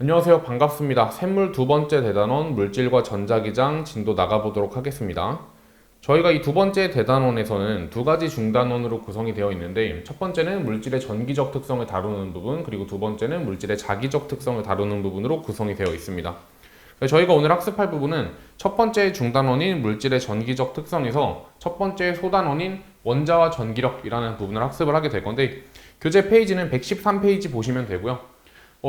안녕하세요. 반갑습니다. 샘물 두 번째 대단원 물질과 전자기장 진도 나가보도록 하겠습니다. 저희가 이 두 번째 대단원에서는 두 가지 중단원으로 구성이 되어 있는데 첫 번째는 물질의 전기적 특성을 다루는 부분, 그리고 두 번째는 물질의 자기적 특성을 다루는 부분으로 구성이 되어 있습니다. 저희가 오늘 학습할 부분은 첫 번째 중단원인 물질의 전기적 특성에서 첫 번째 소단원인 원자와 전기력이라는 부분을 학습을 하게 될 건데, 교재 페이지는 113페이지 보시면 되고요.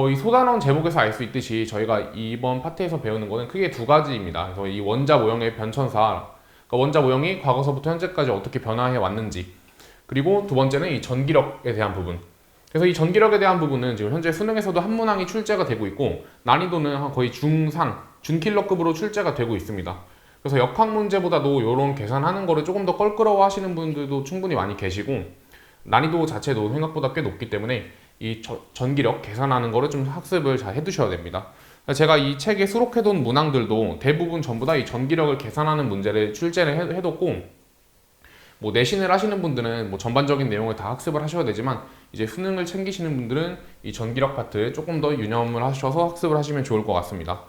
이 소단원 제목에서 알 수 있듯이 저희가 이번 파트에서 배우는 거는 크게 두 가지입니다. 그래서 이 원자 모형의 변천사, 그러니까 원자 모형이 과거서부터 현재까지 어떻게 변화해 왔는지, 그리고 두 번째는 이 전기력에 대한 부분. 그래서 이 전기력에 대한 부분은 지금 현재 수능에서도 한 문항이 출제가 되고 있고, 난이도는 거의 중상, 준킬러급으로 출제가 되고 있습니다. 그래서 역학 문제보다도 이런 계산하는 거를 조금 더 껄끄러워 하시는 분들도 충분히 많이 계시고, 난이도 자체도 생각보다 꽤 높기 때문에 이 전기력 계산하는 거를 좀 학습을 잘 해두셔야 됩니다. 제가 이 책에 수록해둔 문항들도 대부분 전부 다 이 전기력을 계산하는 문제를 출제를 해뒀고, 뭐 내신을 하시는 분들은 뭐 전반적인 내용을 다 학습을 하셔야 되지만, 이제 수능을 챙기시는 분들은 이 전기력 파트 조금 더 유념을 하셔서 학습을 하시면 좋을 것 같습니다.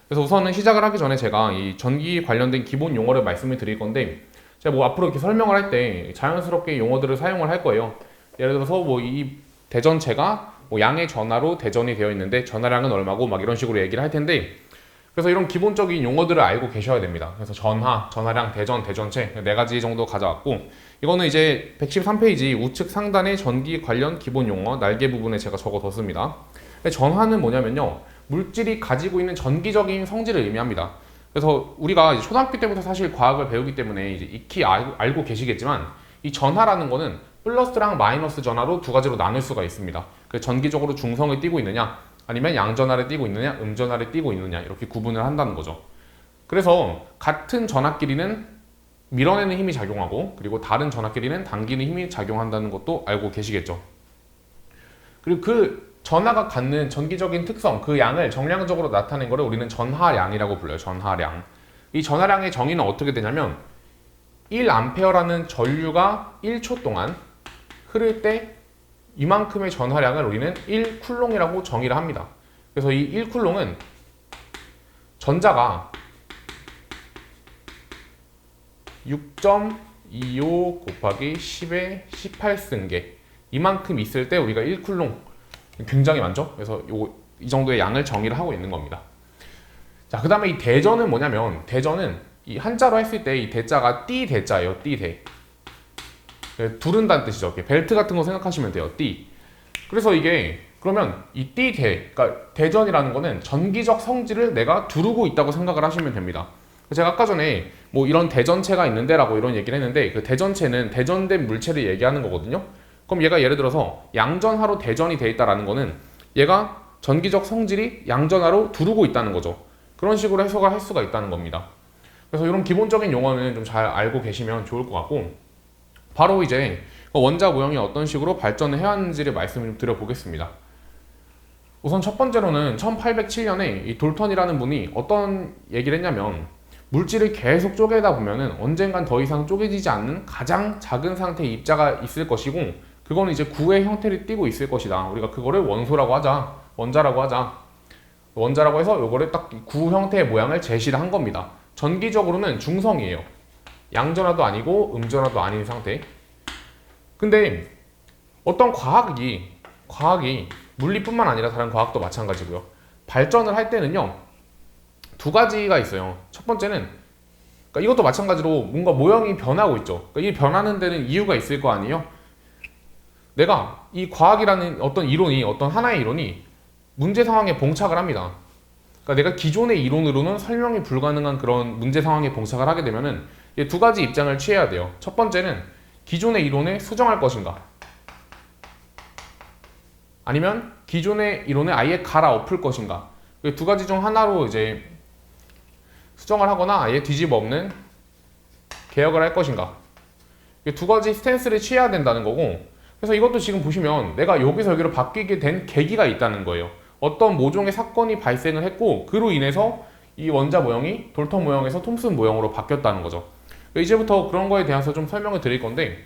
그래서 우선은 시작을 하기 전에 제가 이 전기 관련된 기본 용어를 말씀을 드릴 건데, 제가 뭐 앞으로 이렇게 설명을 할 때 자연스럽게 용어들을 사용을 할 거예요. 예를 들어서 뭐 이 대전체가 뭐 양의 전하로 대전이 되어 있는데 전하량은 얼마고 막 이런 식으로 얘기를 할 텐데, 그래서 이런 기본적인 용어들을 알고 계셔야 됩니다. 그래서 전하, 전하량, 대전, 대전체 네 가지 정도 가져왔고, 이거는 이제 113페이지 우측 상단의 전기 관련 기본 용어 날개 부분에 제가 적어뒀습니다. 전하는 뭐냐면요, 물질이 가지고 있는 전기적인 성질을 의미합니다. 그래서 우리가 이제 초등학교 때부터 사실 과학을 배우기 때문에 이제 익히 알고 계시겠지만, 이 전하라는 거는 플러스랑 마이너스 전하로 두 가지로 나눌 수가 있습니다. 전기적으로 중성을 띠고 있느냐, 아니면 양전하를 띠고 있느냐, 음전하를 띠고 있느냐, 이렇게 구분을 한다는 거죠. 그래서 같은 전하끼리는 밀어내는 힘이 작용하고, 그리고 다른 전하끼리는 당기는 힘이 작용한다는 것도 알고 계시겠죠. 그리고 그 전하가 갖는 전기적인 특성, 그 양을 정량적으로 나타낸 거를 우리는 전하량이라고 불러요. 전하량. 이 전하량의 정의는 어떻게 되냐면, 1A라는 전류가 1초 동안 흐를 때 이만큼의 전하량을 우리는 1쿨롱이라고 정의를 합니다. 그래서 이 1쿨롱은 전자가 6.25 곱하기 10의 18승계 이만큼 있을 때 우리가 1쿨롱, 굉장히 많죠? 그래서 이 정도의 양을 정의를 하고 있는 겁니다. 자, 그 다음에 이 대전은 뭐냐면, 대전은 이 한자로 했을 때 이 대자가 띠 대자예요. 띠 대. 두른다는 뜻이죠. 벨트 같은 거 생각하시면 돼요. 띠. 그래서 이게 그러면 이 띠 대, 그러니까 대전이라는 거는 전기적 성질을 내가 두르고 있다고 생각을 하시면 됩니다. 제가 아까 전에 뭐 이런 대전체가 있는데라고 이런 얘기를 했는데, 그 대전체는 대전된 물체를 얘기하는 거거든요. 그럼 얘가 예를 들어서 양전하로 대전이 돼 있다라는 거는 얘가 전기적 성질이 양전하로 두르고 있다는 거죠. 그런 식으로 해석을 할 수가 있다는 겁니다. 그래서 이런 기본적인 용어는 좀 잘 알고 계시면 좋을 것 같고, 바로 이제 원자 모형이 어떤 식으로 발전을 해왔는지를 말씀을 좀 드려보겠습니다. 우선 첫 번째로는 1807년에 이 돌턴이라는 분이 어떤 얘기를 했냐면, 물질을 계속 쪼개다 보면은 언젠간 더 이상 쪼개지지 않는 가장 작은 상태의 입자가 있을 것이고, 그거는 이제 구의 형태를 띠고 있을 것이다. 우리가 그거를 원소라고 하자, 원자라고 하자. 원자라고 해서 요거를 딱 구 형태의 모양을 제시를 한 겁니다. 전기적으로는 중성이에요. 양전하도 아니고 음전하도 아닌 상태. 근데 어떤 과학이 물리뿐만 아니라 다른 과학도 마찬가지고요. 발전을 할 때는요, 두 가지가 있어요. 첫 번째는, 그러니까 이것도 마찬가지로 뭔가 모형이 변하고 있죠. 그러니까 이 변하는 데는 이유가 있을 거 아니에요. 내가 이 과학이라는 어떤 이론이, 어떤 하나의 이론이 문제 상황에 봉착을 합니다. 그러니까 내가 기존의 이론으로는 설명이 불가능한 그런 문제 상황에 봉착을 하게 되면은 두 가지 입장을 취해야 돼요. 첫 번째는 기존의 이론에 수정할 것인가, 아니면 기존의 이론을 아예 갈아엎을 것인가. 두 가지 중 하나로 이제 수정을 하거나 아예 뒤집어 엎는 개혁을 할 것인가. 두 가지 스탠스를 취해야 된다는 거고, 그래서 이것도 지금 보시면 내가 여기서 여기로 바뀌게 된 계기가 있다는 거예요. 어떤 모종의 사건이 발생을 했고, 그로 인해서 이 원자 모형이 돌턴 모형에서 톰슨 모형으로 바뀌었다는 거죠. 이제부터 그런 거에 대해서 좀 설명을 드릴 건데,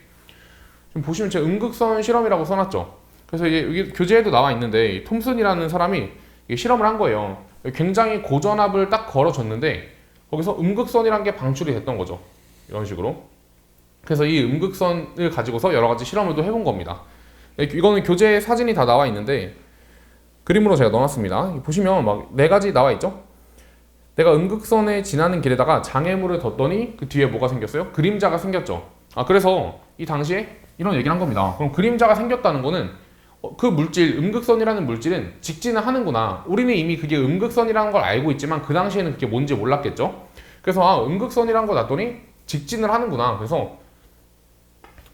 지금 보시면 제가 음극선 실험이라고 써놨죠. 그래서 이게 여기 교재에도 나와 있는데, 톰슨이라는 사람이 실험을 한 거예요. 굉장히 고전압을 딱 걸어줬는데 거기서 음극선이란 게 방출이 됐던 거죠. 이런 식으로. 그래서 이 음극선을 가지고서 여러 가지 실험을 또 해본 겁니다. 이거는 교재 사진이 다 나와 있는데 그림으로 제가 넣어놨습니다. 보시면 막 4가지 나와 있죠? 내가 음극선에 지나는 길에다가 장애물을 뒀더니 그 뒤에 뭐가 생겼어요? 그림자가 생겼죠. 그래서 이 당시에 이런 얘기를 한 겁니다. 그럼 그림자가 생겼다는 거는 그 물질, 음극선이라는 물질은 직진을 하는구나. 우리는 이미 그게 음극선이라는 걸 알고 있지만 그 당시에는 그게 뭔지 몰랐겠죠. 그래서 음극선이라는 거 놨더니 직진을 하는구나. 그래서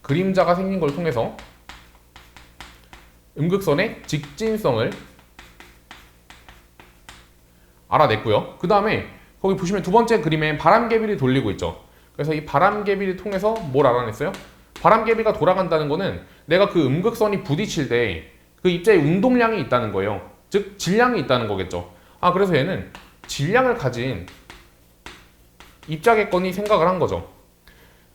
그림자가 생긴 걸 통해서 음극선의 직진성을 알아냈고요. 그 다음에 거기 보시면 두 번째 그림에 바람개비를 돌리고 있죠. 그래서 이 바람개비를 통해서 뭘 알아냈어요? 바람개비가 돌아간다는 거는 내가 그 음극선이 부딪힐 때 그 입자의 운동량이 있다는 거예요. 즉 질량이 있다는 거겠죠. 그래서 얘는 질량을 가진 입자겠거니 생각을 한 거죠.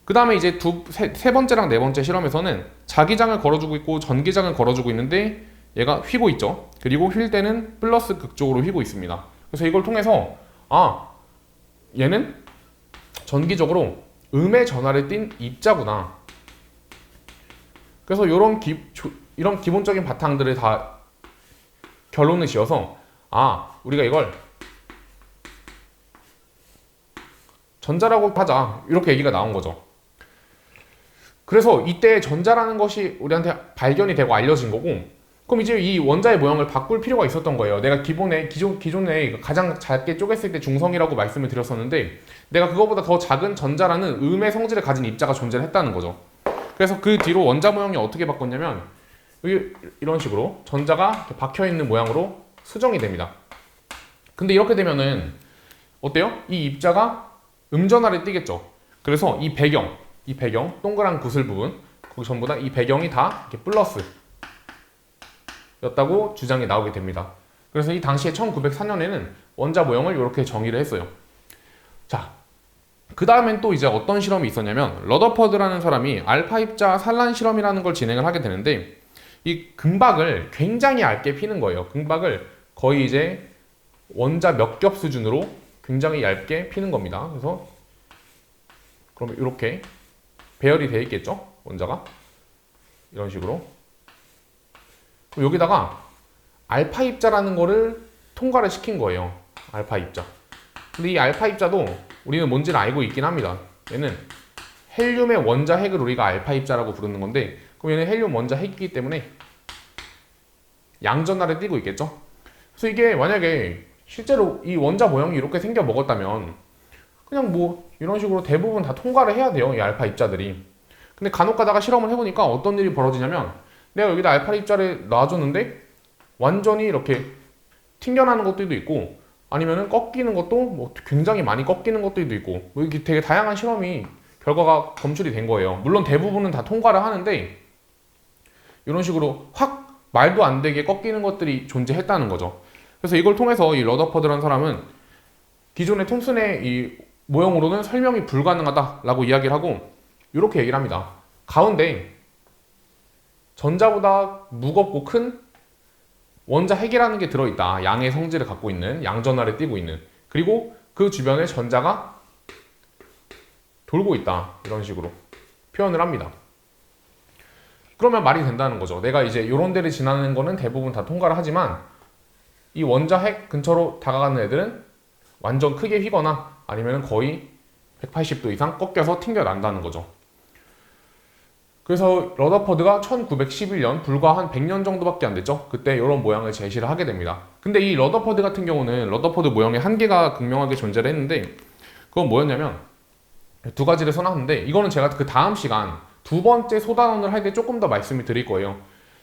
그 다음에 이제 세 번째랑 네 번째 실험에서는 자기장을 걸어주고 있고 전기장을 걸어주고 있는데 얘가 휘고 있죠. 그리고 휠 때는 플러스 극쪽으로 휘고 있습니다. 그래서 이걸 통해서 얘는 전기적으로 음의 전하를 띤 입자구나. 그래서 이런 기본적인 바탕들을 다 결론을 지어서 우리가 이걸 전자라고 하자, 이렇게 얘기가 나온 거죠. 그래서 이때 전자라는 것이 우리한테 발견이 되고 알려진 거고, 그럼 이제 이 원자의 모양을 바꿀 필요가 있었던 거예요. 내가 기존에 가장 작게 쪼갰을 때 중성이라고 말씀을 드렸었는데, 내가 그거보다 더 작은 전자라는 음의 성질을 가진 입자가 존재를 했다는 거죠. 그래서 그 뒤로 원자 모양이 어떻게 바꿨냐면 이런 식으로 전자가 이렇게 박혀있는 모양으로 수정이 됩니다. 근데 이렇게 되면은 어때요? 이 입자가 음전하를 띠겠죠. 그래서 이 배경 동그란 구슬 부분, 거기 전부 다 이 배경이 다 이렇게 플러스 였다고 주장이 나오게 됩니다. 그래서 이 당시에 1904년에는 원자 모형을 이렇게 정의를 했어요. 자, 그 다음엔 또 이제 어떤 실험이 있었냐면 러더퍼드라는 사람이 알파 입자 산란 실험이라는 걸 진행을 하게 되는데, 이 금박을 굉장히 얇게 피는 거예요. 금박을 거의 이제 원자 몇 겹 수준으로 굉장히 얇게 피는 겁니다. 그래서 그러면 이렇게 배열이 되어 있겠죠? 원자가 이런 식으로. 그럼 여기다가 알파 입자라는 거를 통과를 시킨 거예요. 알파 입자. 근데 이 알파 입자도 우리는 뭔지를 알고 있긴 합니다. 얘는 헬륨의 원자 핵을 우리가 알파 입자라고 부르는 건데, 그럼 얘는 헬륨 원자 핵이기 때문에 양전하를 띠고 있겠죠? 그래서 이게 만약에 실제로 이 원자 모형이 이렇게 생겨 먹었다면 그냥 뭐 이런 식으로 대부분 다 통과를 해야 돼요, 이 알파 입자들이. 근데 간혹 가다가 실험을 해보니까 어떤 일이 벌어지냐면, 내가 여기다 알파 입자를 놔줬는데 완전히 이렇게 튕겨나는 것들도 있고, 아니면은 꺾이는 것도 뭐 굉장히 많이 꺾이는 것들도 있고, 뭐 이렇게 되게 다양한 실험이 결과가 검출이 된 거예요. 물론 대부분은 다 통과를 하는데 이런 식으로 확 말도 안 되게 꺾이는 것들이 존재했다는 거죠. 그래서 이걸 통해서 이 러더퍼드라는 사람은 기존의 톰슨의 이 모형으로는 설명이 불가능하다라고 이야기를 하고 이렇게 얘기를 합니다. 가운데 전자보다 무겁고 큰 원자 핵이라는 게 들어있다. 양의 성질을 갖고 있는, 양전하를 띠고 있는. 그리고 그 주변에 전자가 돌고 있다. 이런 식으로 표현을 합니다. 그러면 말이 된다는 거죠. 내가 이제 이런 데를 지나는 거는 대부분 다 통과를 하지만 이 원자 핵 근처로 다가가는 애들은 완전 크게 휘거나 아니면 거의 180도 이상 꺾여서 튕겨난다는 거죠. 그래서 러더퍼드가 1911년, 불과 한 100년 정도밖에 안 됐죠. 그때 이런 모양을 제시를 하게 됩니다. 근데 이 러더퍼드 같은 경우는 러더퍼드 모형의 한계가 극명하게 존재를 했는데, 그건 뭐였냐면 두 가지를 써놨는데, 이거는 제가 그 다음 시간 두 번째 소단원을 할 때 조금 더 말씀을 드릴 거예요.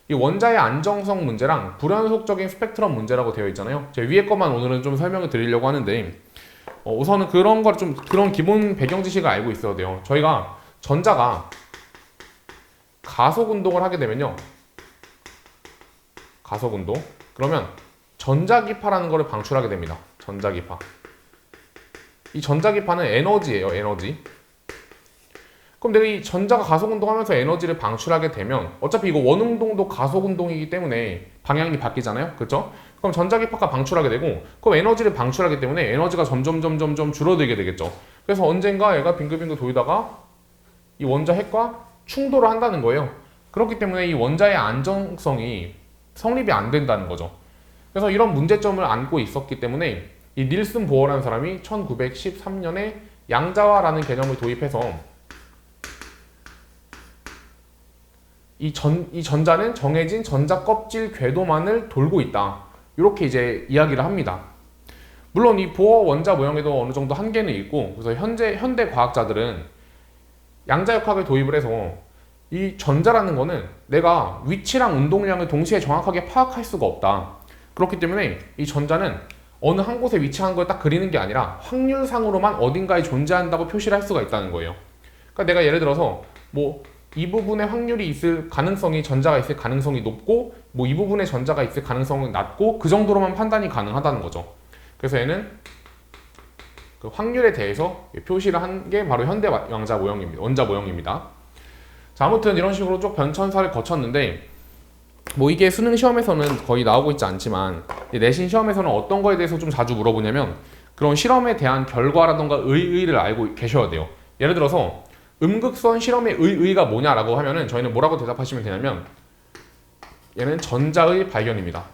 이 원자의 안정성 문제랑 불연속적인 스펙트럼 문제라고 되어 있잖아요. 제 위에 것만 오늘은 좀 설명을 드리려고 하는데, 우선은 그런 걸 좀, 그런 기본 배경 지식을 알고 있어야 돼요. 저희가 전자가 가속 운동을 하게 되면요, 가속 운동, 그러면 전자기파라는 거를 방출하게 됩니다. 전자기파. 이 전자기파는 에너지예요, 에너지. 그럼 내가 이 전자가 가속 운동하면서 에너지를 방출하게 되면 어차피 이거 원운동도 가속 운동이기 때문에 방향이 바뀌잖아요, 그렇죠? 그럼 전자기파가 방출하게 되고, 그럼 에너지를 방출하기 때문에 에너지가 점점 줄어들게 되겠죠. 그래서 언젠가 얘가 빙글빙글 돌다가 이 원자 핵과 충돌을 한다는 거예요. 그렇기 때문에 이 원자의 안정성이 성립이 안 된다는 거죠. 그래서 이런 문제점을 안고 있었기 때문에 이 닐슨 보어라는 사람이 1913년에 양자화라는 개념을 도입해서 이 전자는 정해진 전자 껍질 궤도만을 돌고 있다. 이렇게 이제 이야기를 합니다. 물론 이 보어 원자 모형에도 어느 정도 한계는 있고, 그래서 현대 과학자들은 양자역학을 도입을 해서 이 전자라는 거는 내가 위치랑 운동량을 동시에 정확하게 파악할 수가 없다. 그렇기 때문에 이 전자는 어느 한 곳에 위치한 걸 딱 그리는 게 아니라 확률상으로만 어딘가에 존재한다고 표시를 할 수가 있다는 거예요. 그러니까 내가 예를 들어서 뭐 이 부분에 확률이 있을 가능성이, 전자가 있을 가능성이 높고 뭐 이 부분에 전자가 있을 가능성은 낮고, 그 정도로만 판단이 가능하다는 거죠. 그래서 얘는 그 확률에 대해서 표시를 한 게 바로 현대 원자 모형입니다. 자, 아무튼 이런 식으로 쭉 변천사를 거쳤는데, 뭐 이게 수능 시험에서는 거의 나오고 있지 않지만 내신 시험에서는 어떤 거에 대해서 좀 자주 물어보냐면 그런 실험에 대한 결과라던가 의의를 알고 계셔야 돼요. 예를 들어서 음극선 실험의 의의가 뭐냐라고 하면은 저희는 뭐라고 대답하시면 되냐면 얘는 전자의 발견입니다.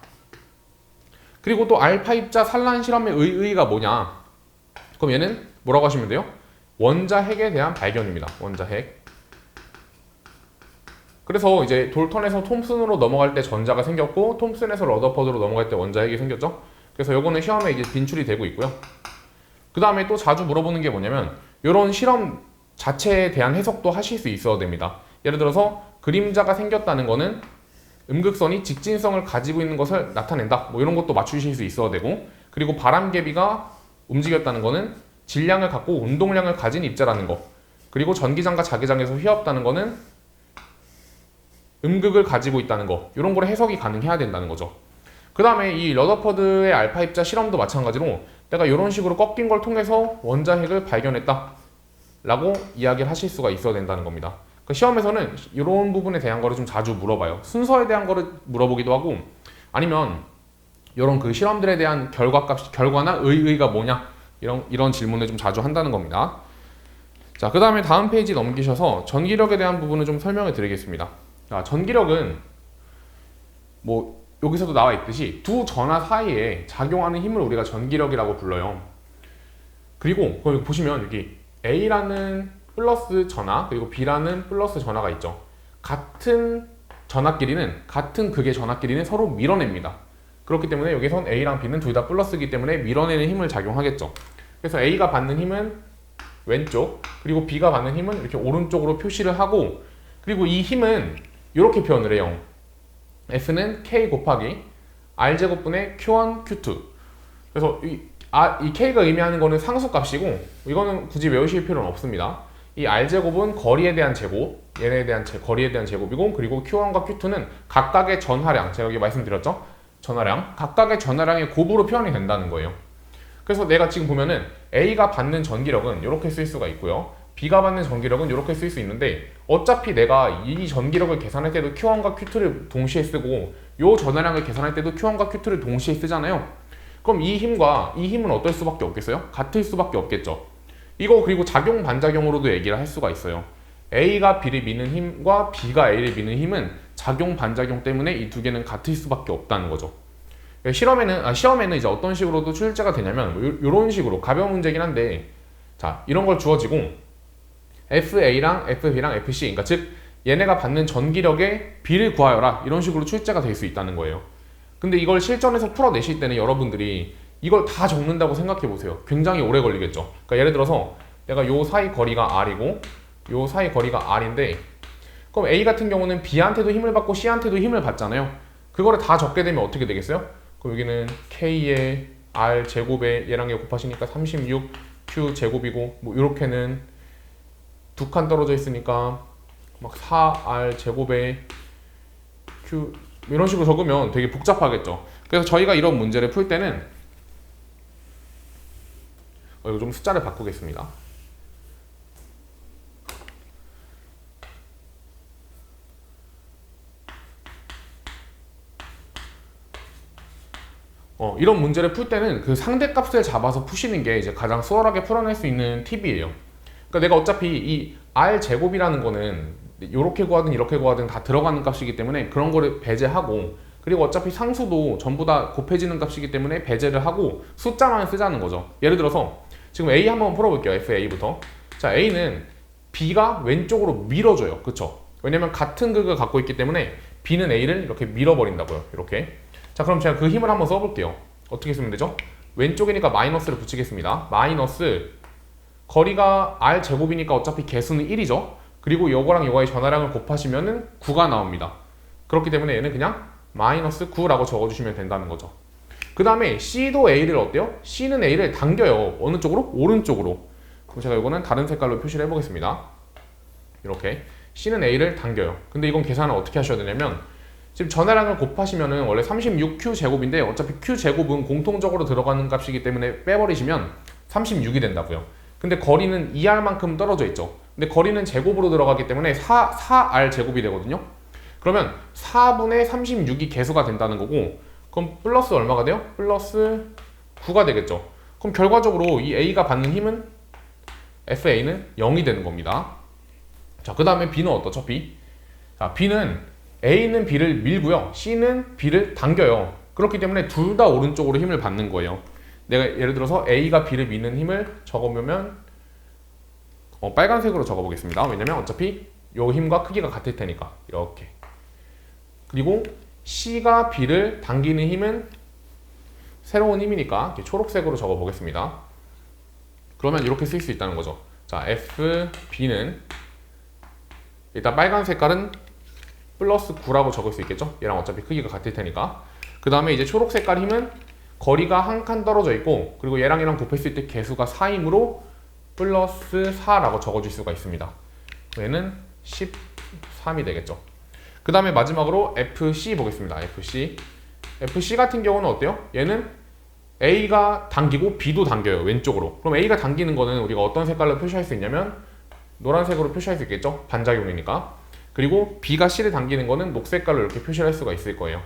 그리고 또 알파 입자 산란 실험의 의의가 뭐냐? 그럼 얘는 뭐라고 하시면 돼요? 원자 핵에 대한 발견입니다. 원자 핵. 그래서 이제 돌턴에서 톰슨으로 넘어갈 때 전자가 생겼고, 톰슨에서 러더퍼드로 넘어갈 때 원자 핵이 생겼죠. 그래서 요거는 시험에 이제 빈출이 되고 있고요. 그 다음에 또 자주 물어보는 게 뭐냐면 이런 실험 자체에 대한 해석도 하실 수 있어야 됩니다. 예를 들어서 그림자가 생겼다는 거는 음극선이 직진성을 가지고 있는 것을 나타낸다. 뭐 이런 것도 맞추실 수 있어야 되고, 그리고 바람개비가 움직였다는 거는 질량을 갖고 운동량을 가진 입자라는 거, 그리고 전기장과 자기장에서 휘었다는 거는 음극을 가지고 있다는 거, 이런 거를 해석이 가능해야 된다는 거죠. 그 다음에 이 러더퍼드의 알파 입자 실험도 마찬가지로 내가 이런 식으로 꺾인 걸 통해서 원자 핵을 발견했다 라고 이야기를 하실 수가 있어야 된다는 겁니다. 그 시험에서는 이런 부분에 대한 거를 좀 자주 물어봐요. 순서에 대한 거를 물어보기도 하고, 아니면 이런 그 실험들에 대한 결과나 의의가 뭐냐, 이런 질문을 좀 자주 한다는 겁니다. 자, 그 다음에 다음 페이지 넘기셔서 전기력에 대한 부분을 좀 설명을 드리겠습니다. 자, 전기력은 뭐 여기서도 나와 있듯이 두 전하 사이에 작용하는 힘을 우리가 전기력이라고 불러요. 그리고 거기 보시면 여기 A라는 플러스 전하, 그리고 B라는 플러스 전하가 있죠. 같은 전하 길이는, 같은 극의 전하 길이는 서로 밀어냅니다. 그렇기 때문에 여기선 A랑 B는 둘 다 플러스이기 때문에 밀어내는 힘을 작용하겠죠. 그래서 A가 받는 힘은 왼쪽, 그리고 B가 받는 힘은 이렇게 오른쪽으로 표시를 하고, 그리고 이 힘은 이렇게 표현을 해요. F는 K 곱하기 R제곱분의 Q1, Q2. 그래서 이 K가 의미하는 거는 상수값이고, 이거는 굳이 외우실 필요는 없습니다. 이 R제곱은 거리에 대한 제곱, 얘네에 대한 거리에 대한 제곱이고, 그리고 Q1과 Q2는 각각의 전하량, 제가 여기 말씀드렸죠? 전하량, 각각의 전하량의 곱으로 표현이 된다는 거예요. 그래서 내가 지금 보면은 A가 받는 전기력은 이렇게 쓸 수가 있고요, B가 받는 전기력은 이렇게 쓸 수 있는데, 어차피 내가 이 전기력을 계산할 때도 Q1과 Q2를 동시에 쓰고 이 전하량을 계산할 때도 Q1과 Q2를 동시에 쓰잖아요. 그럼 이 힘과 이 힘은 어떨 수밖에 없겠어요? 같을 수밖에 없겠죠. 이거 그리고 작용 반작용으로도 얘기를 할 수가 있어요. A가 B를 미는 힘과 B가 A를 미는 힘은 작용 반작용 때문에 이 두 개는 같을 수밖에 없다는 거죠. 시험에는 이제 어떤 식으로도 출제가 되냐면 이런 식으로 가벼운 문제긴 한데, 자, 이런 걸 주어지고 FA랑 FB랑 FC, 그러니까 즉 얘네가 받는 전기력의 B를 구하여라, 이런 식으로 출제가 될 수 있다는 거예요. 근데 이걸 실전에서 풀어내실 때는 여러분들이 이걸 다 적는다고 생각해 보세요. 굉장히 오래 걸리겠죠. 그러니까 예를 들어서 내가 요 사이 거리가 R이고 요 사이 거리가 R인데, 그럼 A 같은 경우는 B한테도 힘을 받고 C한테도 힘을 받잖아요. 그거를 다 적게 되면 어떻게 되겠어요? 그럼 여기는 K에 R 제곱에 얘랑 얘 곱하시니까 36 Q 제곱이고, 뭐 이렇게는 두 칸 떨어져 있으니까 막 4R 제곱에 Q, 이런 식으로 적으면 되게 복잡하겠죠. 그래서 저희가 이런 문제를 풀 때는 이거 좀 숫자를 바꾸겠습니다. 이런 문제를 풀 때는 그 상대값을 잡아서 푸시는 게 이제 가장 수월하게 풀어낼 수 있는 팁이에요. 그러니까 내가 어차피 이 r 제곱이라는 거는 이렇게 구하든 이렇게 구하든 다 들어가는 값이기 때문에 그런 거를 배제하고, 그리고 어차피 상수도 전부 다 곱해지는 값이기 때문에 배제를 하고 숫자만 쓰자는 거죠. 예를 들어서 지금 a 한번 풀어볼게요. fa부터. 자, a는 b가 왼쪽으로 밀어줘요. 그쵸? 왜냐면 같은 극을 갖고 있기 때문에 b는 a를 이렇게 밀어버린다고요. 이렇게. 자, 그럼 제가 그 힘을 한번 써볼게요. 어떻게 쓰면 되죠? 왼쪽이니까 마이너스를 붙이겠습니다. 마이너스 거리가 r 제곱이니까 어차피 개수는 1이죠. 그리고 요거랑 요거의 전화량을 곱하시면은 9가 나옵니다. 그렇기 때문에 얘는 그냥 마이너스 9라고 적어주시면 된다는 거죠. 그 다음에 C도 A를 어때요? C는 A를 당겨요. 어느 쪽으로? 오른쪽으로. 그럼 제가 이거는 다른 색깔로 표시를 해보겠습니다. 이렇게 C는 A를 당겨요. 근데 이건 계산을 어떻게 하셔야 되냐면, 지금 전화량을 곱하시면은 원래 36Q 제곱인데 어차피 Q 제곱은 공통적으로 들어가는 값이기 때문에 빼버리시면 36이 된다고요. 근데 거리는 2R만큼 떨어져 있죠. 근데 거리는 제곱으로 들어가기 때문에 4R 제곱이 되거든요. 그러면 4분의 36이 개수가 된다는 거고, 그럼 플러스 얼마가 돼요? 플러스 9가 되겠죠. 그럼 결과적으로 이 A가 받는 힘은 FA는 0이 되는 겁니다. 자, 그 다음에 B는 어떻죠? B. 자, B는 A는 B를 밀고요. C는 B를 당겨요. 그렇기 때문에 둘 다 오른쪽으로 힘을 받는 거예요. 내가 예를 들어서 A가 B를 미는 힘을 적어보면 빨간색으로 적어보겠습니다. 왜냐면 어차피 요 힘과 크기가 같을 테니까. 이렇게. 그리고 C가 B를 당기는 힘은 새로운 힘이니까 초록색으로 적어보겠습니다. 그러면 이렇게 쓸 수 있다는 거죠. 자, FB는 일단 빨간 색깔은 플러스 9라고 적을 수 있겠죠? 얘랑 어차피 크기가 같을 테니까. 그 다음에 이제 초록 색깔 힘은 거리가 한 칸 떨어져 있고, 그리고 얘랑 곱했을 때 개수가 4이므로 플러스 4라고 적어줄 수가 있습니다. 얘는 13이 되겠죠. 그 다음에 마지막으로 FC 보겠습니다. FC 같은 경우는 어때요? 얘는 A가 당기고 B도 당겨요. 왼쪽으로. 그럼 A가 당기는 거는 우리가 어떤 색깔로 표시할 수 있냐면 노란색으로 표시할 수 있겠죠? 반작용이니까. 그리고 B가 C를 당기는 거는 녹색깔로 이렇게 표시를 할 수가 있을 거예요.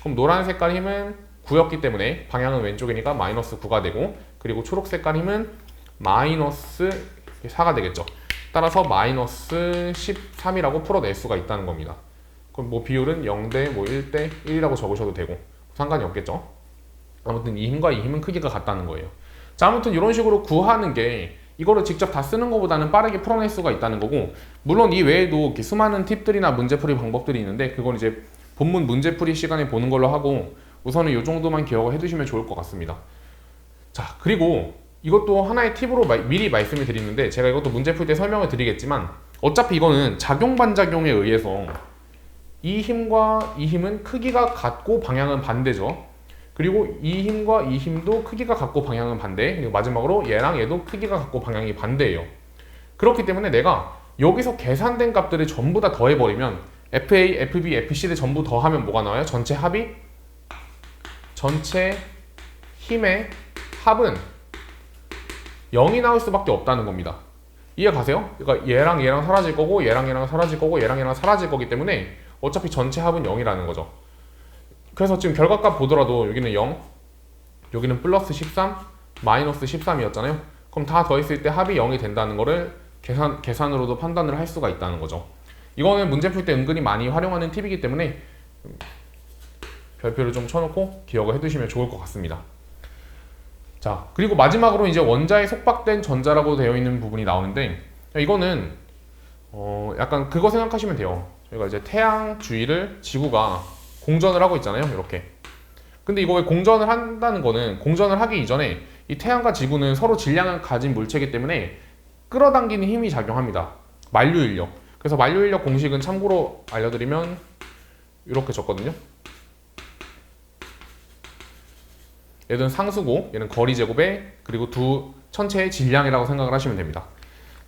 그럼 노란 색깔 힘은 9였기 때문에 방향은 왼쪽이니까 마이너스 9가 되고, 그리고 초록 색깔 힘은 마이너스 4가 되겠죠. 따라서 마이너스 13이라고 풀어낼 수가 있다는 겁니다. 그럼 뭐 비율은 0대 1대 1이라고 적으셔도 되고 상관이 없겠죠. 아무튼 이 힘과 이 힘은 크기가 같다는 거예요. 자, 아무튼 이런 식으로 구하는 게 이거를 직접 다 쓰는 것보다는 빠르게 풀어낼 수가 있다는 거고, 물론 이 외에도 이렇게 수많은 팁들이나 문제풀이 방법들이 있는데 그건 이제 본문 문제풀이 시간에 보는 걸로 하고, 우선은 이 정도만 기억을 해두시면 좋을 것 같습니다. 자, 그리고 이것도 하나의 팁으로 미리 말씀을 드리는데, 제가 이것도 문제 풀 때 설명을 드리겠지만 어차피 이거는 작용반작용에 의해서 이 힘과 이 힘은 크기가 같고 방향은 반대죠. 그리고 이 힘과 이 힘도 크기가 같고 방향은 반대. 그리고 마지막으로 얘랑 얘도 크기가 같고 방향이 반대예요. 그렇기 때문에 내가 여기서 계산된 값들을 전부 다 더해버리면 FA, FB, FC를 전부 더하면 뭐가 나와요? 전체 합이? 전체 힘의 합은 0이 나올 수밖에 없다는 겁니다. 이해 가세요? 그러니까 얘랑 얘랑 사라질 거고, 얘랑 얘랑 사라질 거고, 얘랑 얘랑 사라질 거기 때문에 어차피 전체 합은 0이라는 거죠. 그래서 지금 결과값 보더라도 여기는 0, 여기는 플러스 13, 마이너스 13이었잖아요. 그럼 다 더했을 때 합이 0이 된다는 거를 계산으로도 판단을 할 수가 있다는 거죠. 이거는 문제 풀 때 은근히 많이 활용하는 팁이기 때문에 별표를 좀 쳐놓고 기억을 해두시면 좋을 것 같습니다. 자, 그리고 마지막으로 이제 원자에 속박된 전자라고 되어 있는 부분이 나오는데, 이거는 약간 그거 생각하시면 돼요. 저희가 이제 태양 주위를 지구가 공전을 하고 있잖아요. 이렇게. 근데 이거 왜 공전을 한다는 거는, 공전을 하기 이전에 이 태양과 지구는 서로 질량을 가진 물체이기 때문에 끌어당기는 힘이 작용합니다. 만류인력. 그래서 만류인력 공식은 참고로 알려드리면 이렇게 적거든요. 얘는 상수고 얘는 거리 제곱에 그리고 두 천체의 질량이라고 생각을 하시면 됩니다.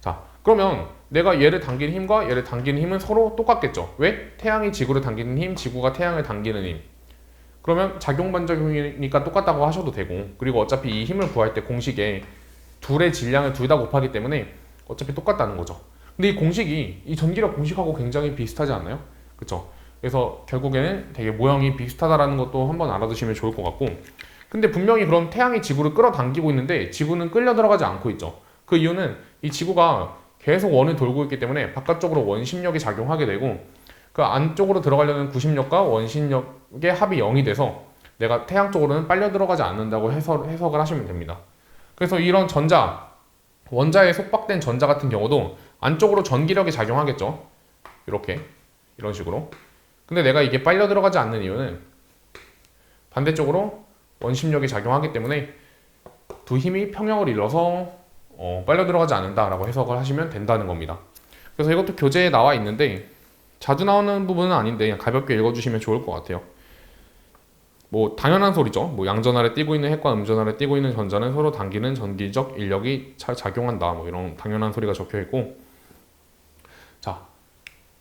자, 그러면 내가 얘를 당기는 힘과 얘를 당기는 힘은 서로 똑같겠죠. 왜? 태양이 지구를 당기는 힘, 지구가 태양을 당기는 힘. 그러면 작용반작용이니까 똑같다고 하셔도 되고, 그리고 어차피 이 힘을 구할 때 공식에 둘의 질량을 둘 다 곱하기 때문에 어차피 똑같다는 거죠. 근데 이 공식이 이 전기력 공식하고 굉장히 비슷하지 않나요? 그쵸? 그래서 결국에는 되게 모형이 비슷하다라는 것도 한번 알아두시면 좋을 것 같고, 근데 분명히 그럼 태양이 지구를 끌어당기고 있는데 지구는 끌려 들어가지 않고 있죠. 그 이유는 이 지구가 계속 원을 돌고 있기 때문에 바깥쪽으로 원심력이 작용하게 되고 그 안쪽으로 들어가려는 구심력과 원심력의 합이 0이 돼서 내가 태양 쪽으로는 빨려 들어가지 않는다고 해석을 하시면 됩니다. 그래서 이런 원자에 속박된 전자 같은 경우도 안쪽으로 전기력이 작용하겠죠. 이렇게 이런 식으로. 근데 내가 이게 빨려 들어가지 않는 이유는 반대쪽으로 원심력이 작용하기 때문에 두 힘이 평형을 이뤄서 빨려 들어가지 않는다라고 해석을 하시면 된다는 겁니다. 그래서 이것도 교재에 나와 있는데 자주 나오는 부분은 아닌데 그냥 가볍게 읽어주시면 좋을 것 같아요. 뭐 당연한 소리죠. 뭐 양전 아래 띄고 있는 핵과 음전 아래 띄고 있는 전자는 서로 당기는 전기적 인력이 작용한다. 뭐 이런 당연한 소리가 적혀 있고. 자,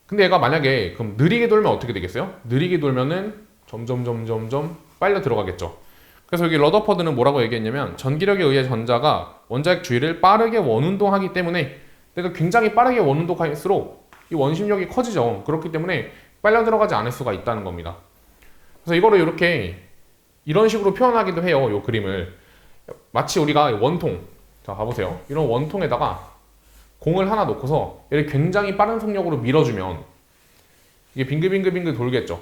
근데 얘가 만약에 그럼 느리게 돌면 어떻게 되겠어요? 느리게 돌면은 점점 빨려 들어가겠죠. 그래서 여기 러더퍼드는 뭐라고 얘기했냐면 전기력에 의해 전자가 원자핵 주위를 빠르게 원운동하기 때문에 내가 굉장히 빠르게 원운동할수록 이 원심력이 커지죠. 그렇기 때문에 빨려 들어가지 않을 수가 있다는 겁니다. 그래서 이거를 이렇게 이런 식으로 표현하기도 해요. 이 그림을 마치 우리가 원통, 자 봐보세요. 이런 원통에다가 공을 하나 놓고서 얘를 굉장히 빠른 속력으로 밀어주면 이게 빙글빙글 돌겠죠.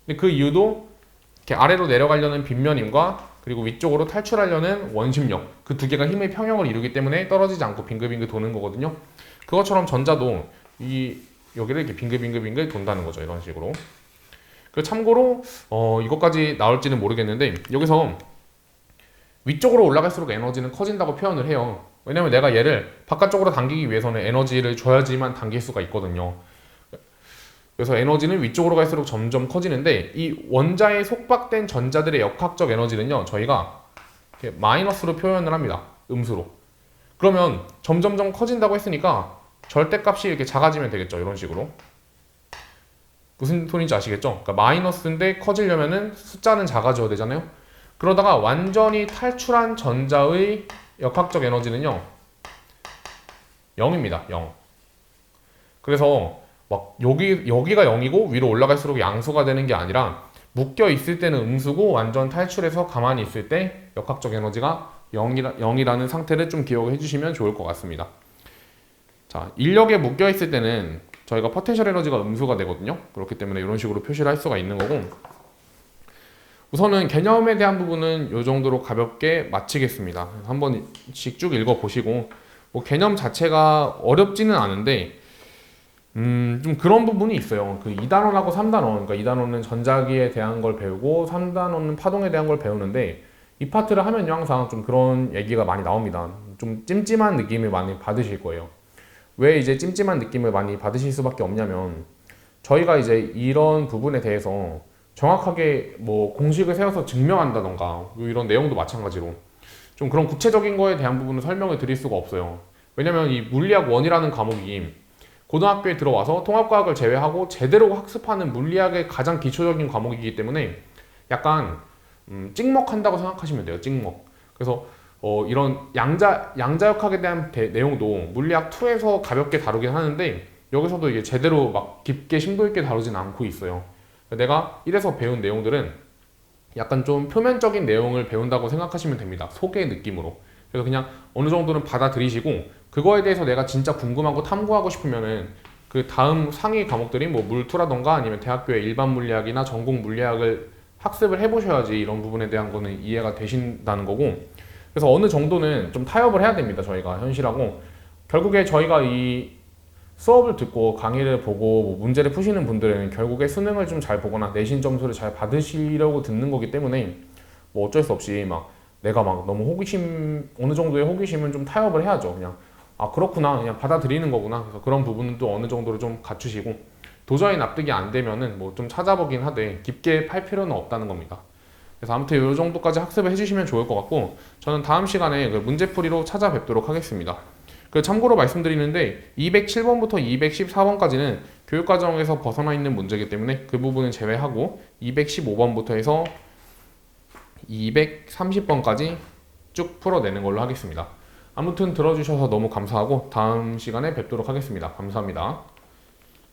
근데 그 이유도 이렇게 아래로 내려가려는 빗면임과 그리고 위쪽으로 탈출하려는 원심력, 그 두 개가 힘의 평형을 이루기 때문에 떨어지지 않고 빙글빙글 도는 거거든요. 그것처럼 전자도 여기를 이렇게 빙글빙글 돈다는 거죠. 이런 식으로. 참고로 이것까지 나올지는 모르겠는데 여기서 위쪽으로 올라갈수록 에너지는 커진다고 표현을 해요. 왜냐면 내가 얘를 바깥쪽으로 당기기 위해서는 에너지를 줘야지만 당길 수가 있거든요. 그래서 에너지는 위쪽으로 갈수록 점점 커지는데 이 원자에 속박된 전자들의 역학적 에너지는요, 저희가 이렇게 마이너스로 표현을 합니다. 음수로. 그러면 점점 커진다고 했으니까 절대값이 이렇게 작아지면 되겠죠. 이런 식으로. 무슨 소리인지 아시겠죠? 그러니까 마이너스인데 커지려면은 숫자는 작아져야 되잖아요. 그러다가 완전히 탈출한 전자의 역학적 에너지는요 0입니다. 0. 그래서 막 여기가 0이고 위로 올라갈수록 양수가 되는 게 아니라 묶여 있을 때는 음수고 완전 탈출해서 가만히 있을 때 역학적 에너지가 0이라는 상태를 좀 기억해 주시면 좋을 것 같습니다. 자, 인력에 묶여 있을 때는 저희가 포텐셜 에너지가 음수가 되거든요. 그렇기 때문에 이런 식으로 표시를 할 수가 있는 거고, 우선은 개념에 대한 부분은 이 정도로 가볍게 마치겠습니다. 한 번씩 쭉 읽어보시고, 뭐 개념 자체가 어렵지는 않은데 좀 그런 부분이 있어요. 그 2단원하고 3단원, 그러니까 2단원은 전자기에 대한 걸 배우고 3단원은 파동에 대한 걸 배우는데 이 파트를 하면요 항상 좀 그런 얘기가 많이 나옵니다. 좀 찜찜한 느낌을 많이 받으실 거예요. 왜 이제 찜찜한 느낌을 많이 받으실 수밖에 없냐면 저희가 이제 이런 부분에 대해서 정확하게 뭐 공식을 세워서 증명한다던가 이런 내용도 마찬가지로 좀 그런 구체적인 거에 대한 부분을 설명을 드릴 수가 없어요. 왜냐면 이 물리학 1이라는 과목이 고등학교에 들어와서 통합과학을 제외하고 제대로 학습하는 물리학의 가장 기초적인 과목이기 때문에 약간 찍먹한다고 생각하시면 돼요. 찍먹. 그래서 이런 양자역학에 대한 내용도 물리학 2에서 가볍게 다루긴 하는데 여기서도 이게 제대로 막 깊게 심도 있게 다루진 않고 있어요. 내가 1에서 배운 내용들은 약간 좀 표면적인 내용을 배운다고 생각하시면 됩니다. 소개 느낌으로. 그래서 그냥 어느 정도는 받아들이시고 그거에 대해서 내가 진짜 궁금하고 탐구하고 싶으면은 그 다음 상위 과목들이 뭐 물2라던가 아니면 대학교의 일반 물리학이나 전공 물리학을 학습을 해보셔야지 이런 부분에 대한 거는 이해가 되신다는 거고, 그래서 어느 정도는 좀 타협을 해야 됩니다. 저희가 현실하고 결국에 저희가 이 수업을 듣고 강의를 보고 뭐 문제를 푸시는 분들은 결국에 수능을 좀 잘 보거나 내신 점수를 잘 받으시려고 듣는 거기 때문에 뭐 어쩔 수 없이 막 내가 막 너무 어느 정도의 호기심은 좀 타협을 해야죠. 그냥 아 그렇구나 그냥 받아들이는 거구나. 그래서 그런 부분은 또 어느 정도로 좀 갖추시고 도저히 납득이 안 되면은 뭐 좀 찾아보긴 하되 깊게 팔 필요는 없다는 겁니다. 그래서 아무튼 이 정도까지 학습을 해주시면 좋을 것 같고 저는 다음 시간에 그 문제풀이로 찾아뵙도록 하겠습니다. 그 참고로 말씀드리는데 207번부터 214번까지는 교육과정에서 벗어나 있는 문제이기 때문에 그 부분은 제외하고 215번부터 해서 230번까지 쭉 풀어내는 걸로 하겠습니다. 아무튼 들어주셔서 너무 감사하고 다음 시간에 뵙도록 하겠습니다. 감사합니다.